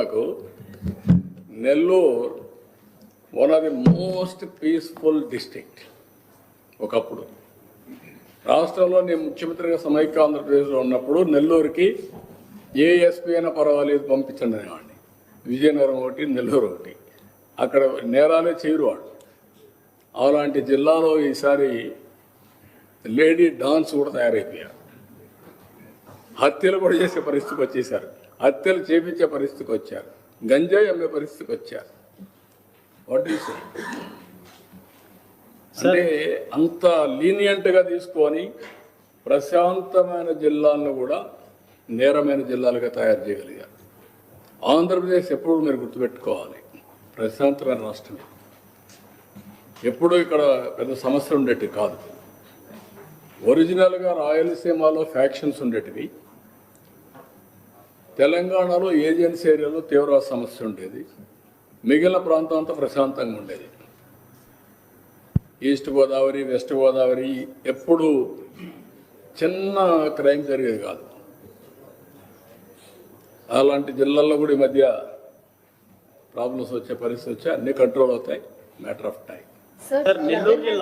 నాకు Nellore one of the most peaceful district. ఒకప్పుడు రాష్ట్రంలో నేను ముఖ్యమంత్రిగా సమైక్య ఆంధ్రప్రదేశ్లో ఉన్నప్పుడు నెల్లూరుకి ఏ ఎస్పీ అయినా పర్వాలేదు పంపించండి అనేవాడిని. విజయనగరం ఒకటి, నెల్లూరు ఒకటి. అక్కడ నేరాలే చేయరు వాడు. అలాంటి జిల్లాలో ఈసారి లేడీ డాన్స్ కూడా తయారైపోయారు. హత్యలు కూడా చేసే పరిస్థితికి వచ్చేసారు. హత్యలు చేపించే పరిస్థితికి వచ్చారు. గంజాయి అమ్మే పరిస్థితికి వచ్చారు. వాట్ ఈస్ అంటే అంత లీనియంట్గా తీసుకొని ప్రశాంతమైన జిల్లాలను కూడా నేరమైన జిల్లాలుగా తయారు చేయగలిగారు. ఆంధ్రప్రదేశ్ ఎప్పుడు మీరు గుర్తుపెట్టుకోవాలి, ప్రశాంతమైన రాష్ట్రమే. ఎప్పుడూ ఇక్కడ పెద్ద సమస్య ఉండేటివి కాదు. ఒరిజినల్గా రాయలసీమలో ఫ్యాక్షన్స్ ఉండేటివి, తెలంగాణలో ఏజెన్సీ ఏరియాలో తీవ్ర సమస్య ఉండేది, మిగిలిన ప్రాంతం అంతా ప్రశాంతంగా ఉండేది. ఈస్ట్ గోదావరి, వెస్ట్ గోదావరి ఎప్పుడు చిన్న క్రైమ్ జరిగేది కాదు. అలాంటి జిల్లాల్లో కూడా ఈ మధ్య ప్రాబ్లమ్స్ వచ్చే పరిస్థితి వచ్చి అన్ని కంట్రోల్ అవుతాయి. Matter of time. Sir Nellore జిల్లా